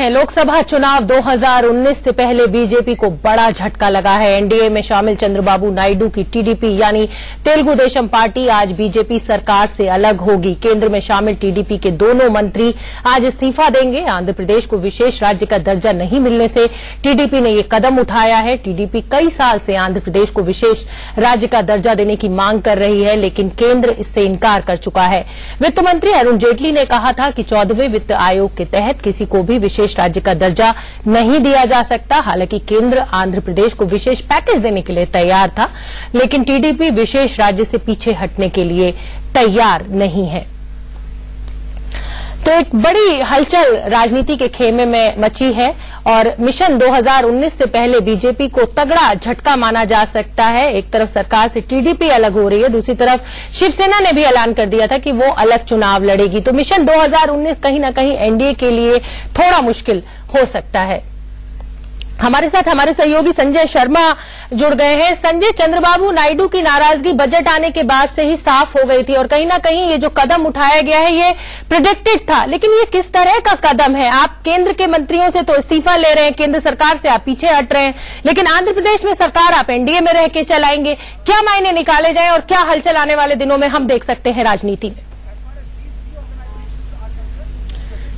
हैं, लोकसभा चुनाव 2019 से पहले बीजेपी को बड़ा झटका लगा है। एनडीए में शामिल चंद्रबाबू नायडू की टीडीपी यानी तेलुगु देशम पार्टी आज बीजेपी सरकार से अलग होगी। केंद्र में शामिल टीडीपी के दोनों मंत्री आज इस्तीफा देंगे। आंध्र प्रदेश को विशेष राज्य का दर्जा नहीं मिलने से टीडीपी ने ये कदम उठाया है। टीडीपी कई साल से आंध्र प्रदेश को विशेष राज्य का दर्जा देने की मांग कर रही है, लेकिन केंद्र इससे इनकार कर चुका है। वित्त मंत्री अरुण जेटली ने कहा था कि 14वें वित्त आयोग के तहत किसी को भी विशेष राज्य का दर्जा नहीं दिया जा सकता। हालांकि केंद्र आंध्र प्रदेश को विशेष पैकेज देने के लिए तैयार था, लेकिन टीडीपी विशेष राज्य से पीछे हटने के लिए तैयार नहीं है। तो एक बड़ी हलचल राजनीति के खेमे में मची है और मिशन 2019 से पहले बीजेपी को तगड़ा झटका माना जा सकता है। एक तरफ सरकार से टीडीपी अलग हो रही है, दूसरी तरफ शिवसेना ने भी ऐलान कर दिया था कि वो अलग चुनाव लड़ेगी। तो मिशन 2019 कहीं न कहीं एनडीए के लिए थोड़ा मुश्किल हो सकता है। हमारे साथ हमारे सहयोगी संजय शर्मा जुड़ गए हैं। संजय, चंद्रबाबू नायडू की नाराजगी बजट आने के बाद से ही साफ हो गई थी और कहीं ना कहीं ये जो कदम उठाया गया है ये प्रिडिक्टेड था, लेकिन ये किस तरह का कदम है? आप केंद्र के मंत्रियों से तो इस्तीफा ले रहे हैं, केंद्र सरकार से आप पीछे हट रहे हैं, लेकिन आंध्र प्रदेश में सरकार आप एनडीए में रह के चलाएंगे। क्या मायने निकाले जाए और क्या हलचल आने वाले दिनों में हम देख सकते हैं राजनीति में?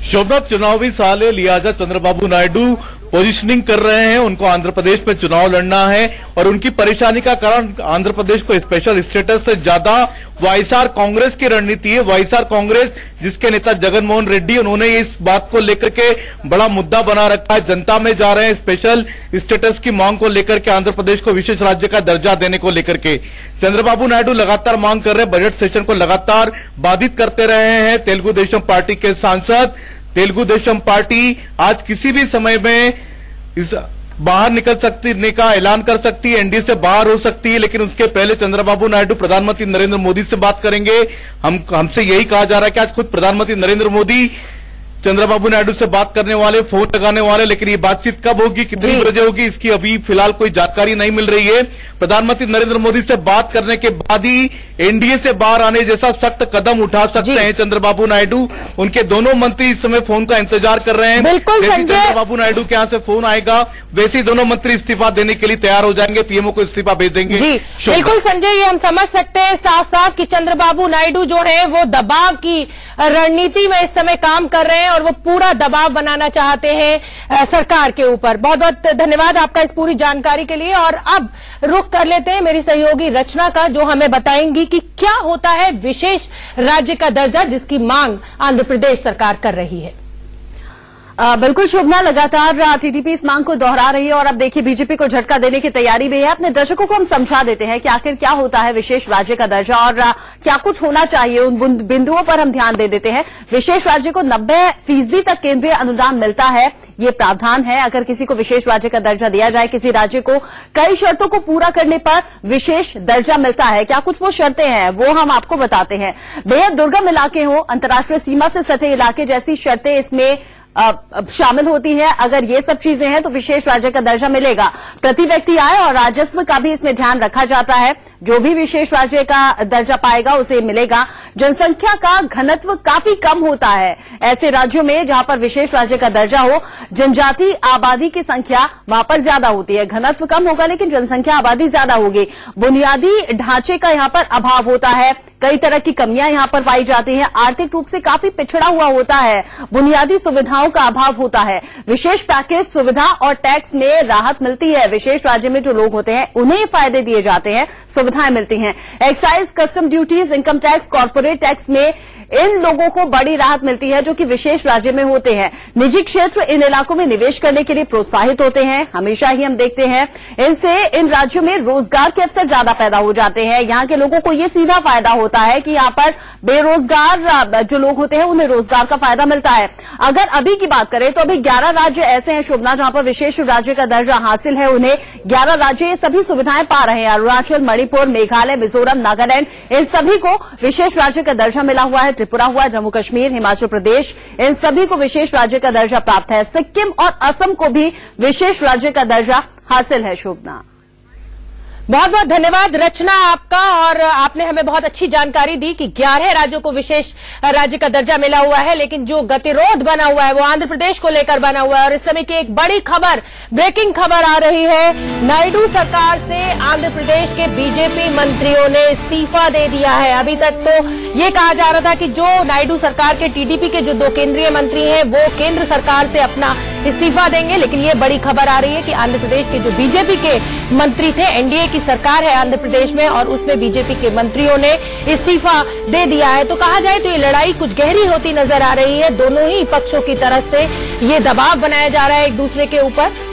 शोभना, चुनावी साल है, लिहाजा चंद्रबाबू नायडू पोजीशनिंग कर रहे हैं। उनको आंध्र प्रदेश में चुनाव लड़ना है और उनकी परेशानी का कारण आंध्र प्रदेश को स्पेशल स्टेटस से ज्यादा वाईएसआर कांग्रेस की रणनीति है। वाईएसआर कांग्रेस जिसके नेता जगनमोहन रेड्डी, उन्होंने इस बात को लेकर के बड़ा मुद्दा बना रखा है, जनता में जा रहे हैं स्पेशल स्टेटस की मांग को लेकर के, आंध्र प्रदेश को विशेष राज्य का दर्जा देने को लेकर के। चंद्रबाबू नायडू लगातार मांग कर रहे हैं, बजट सेशन को लगातार बाधित करते रहे हैं। तेलुगु देशम पार्टी के सांसद, तेलुगु देशम पार्टी आज किसी भी समय में इस बाहर निकल सकती का ऐलान कर सकती है, एनडीए से बाहर हो सकती है, लेकिन उसके पहले चंद्रबाबू नायडू प्रधानमंत्री नरेंद्र मोदी से बात करेंगे। हमसे यही कहा जा रहा है कि आज खुद प्रधानमंत्री नरेंद्र मोदी चंद्रबाबू नायडू से बात करने वाले, फोन लगाने वाले, लेकिन ये बातचीत कब होगी, कितनी बजे होगी, इसकी अभी फिलहाल कोई जानकारी नहीं मिल रही है। प्रधानमंत्री नरेंद्र मोदी से बात करने के बाद ही एनडीए से बाहर आने जैसा सख्त कदम उठा सकते हैं चंद्रबाबू नायडू। उनके दोनों मंत्री इस समय फोन का इंतजार कर रहे हैं। बिल्कुल जैसे चंद्रबाबू नायडू के यहां से फोन आएगा वैसे ही दोनों मंत्री इस्तीफा देने के लिए तैयार हो जाएंगे, पीएमओ को इस्तीफा भेज देंगे। जी बिल्कुल संजय, ये हम समझ सकते हैं साफ साफ कि चंद्रबाबू नायडू जो है वो दबाव की रणनीति में इस समय काम कर रहे हैं और वो पूरा दबाव बनाना चाहते हैं सरकार के ऊपर। बहुत बहुत धन्यवाद आपका इस पूरी जानकारी के लिए। और अब रुख कर लेते हैं मेरी सहयोगी रचना का, जो हमें बताएंगी कि क्या होता है विशेष राज्य का दर्जा जिसकी मांग आंध्र प्रदेश सरकार कर रही है। बिल्कुल शोभना, लगातार टीडीपी इस मांग को दोहरा रही है और अब देखिए बीजेपी को झटका देने की तैयारी में है। अपने दर्शकों को हम समझा देते हैं कि आखिर क्या होता है विशेष राज्य का दर्जा और क्या कुछ होना चाहिए, उन बिंदुओं पर हम ध्यान दे देते हैं। विशेष राज्य को 90% तक केंद्रीय अनुदान मिलता है, ये प्रावधान है। अगर किसी को विशेष राज्य का दर्जा दिया जाए, किसी राज्य को कई शर्तों को पूरा करने पर विशेष दर्जा मिलता है। क्या कुछ वो शर्तें हैं वो हम आपको बताते हैं। बेहद दुर्गम इलाके हो, अंतर्राष्ट्रीय सीमा से सटे इलाके जैसी शर्तें इसमें शामिल होती है। अगर ये सब चीजें हैं तो विशेष राज्य का दर्जा मिलेगा। प्रति व्यक्ति आय और राजस्व का भी इसमें ध्यान रखा जाता है। जो भी विशेष राज्य का दर्जा पाएगा उसे मिलेगा। जनसंख्या का घनत्व काफी कम होता है ऐसे राज्यों में जहां पर विशेष राज्य का दर्जा हो। जनजाति आबादी की संख्या वहां पर ज्यादा होती है, घनत्व कम होगा लेकिन जनसंख्या आबादी ज्यादा होगी। बुनियादी ढांचे का यहां पर अभाव होता है, कई तरह की कमियां यहां पर पाई जाती हैं। आर्थिक रूप से काफी पिछड़ा हुआ होता है, बुनियादी सुविधाओं का अभाव होता है। विशेष पैकेज, सुविधा और टैक्स में राहत मिलती है। विशेष राज्य में जो लोग होते हैं उन्हें फायदे दिए जाते हैं, सुविधाएं मिलती हैं। Excise, custom duties, income tax, corporate tax में इन लोगों को बड़ी राहत मिलती है जो कि विशेष राज्य में होते हैं। निजी क्षेत्र इन इलाकों में निवेश करने के लिए प्रोत्साहित होते हैं। हमेशा ही हम देखते हैं इनसे इन राज्यों में रोजगार के अवसर ज्यादा पैदा हो जाते हैं। यहाँ के लोगों को ये सीधा फायदा होता है कि यहाँ पर बेरोजगार जो लोग होते हैं उन्हें रोजगार का फायदा मिलता है। अगर अभी की बात करें तो अभी 11 राज्य ऐसे हैं शोभना जहां पर विशेष राज्य का दर्जा हासिल है। उन्हें 11 राज्य ये सभी सुविधाएं पा रहे हैं। अरुणाचल, मणिपुर, मेघालय, मिजोरम, नागालैंड, इन सभी को विशेष राज्य का दर्जा मिला हुआ है। त्रिपुरा हुआ, जम्मू कश्मीर, हिमाचल प्रदेश, इन सभी को विशेष राज्य का दर्जा प्राप्त है। सिक्किम और असम को भी विशेष राज्य का दर्जा हासिल है शोभना। बहुत बहुत धन्यवाद रचना आपका। और आपने हमें बहुत अच्छी जानकारी दी कि 11 राज्यों को विशेष राज्य का दर्जा मिला हुआ है, लेकिन जो गतिरोध बना हुआ है वो आंध्र प्रदेश को लेकर बना हुआ है। और इस समय की एक बड़ी खबर, ब्रेकिंग खबर आ रही है, नायडू सरकार से आंध्र प्रदेश के बीजेपी मंत्रियों ने इस्तीफा दे दिया है। अभी तक तो ये कहा जा रहा था कि जो नायडू सरकार के टीडीपी के जो 2 केंद्रीय मंत्री हैं वो केंद्र सरकार से अपना इस्तीफा देंगे, लेकिन ये बड़ी खबर आ रही है कि आंध्र प्रदेश के जो बीजेपी के मंत्री थे, एनडीए की सरकार है आंध्र प्रदेश में और उसमें बीजेपी के मंत्रियों ने इस्तीफा दे दिया है। तो कहा जाए तो ये लड़ाई कुछ गहरी होती नजर आ रही है। दोनों ही पक्षों की तरफ से ये दबाव बनाया जा रहा है एक दूसरे के ऊपर।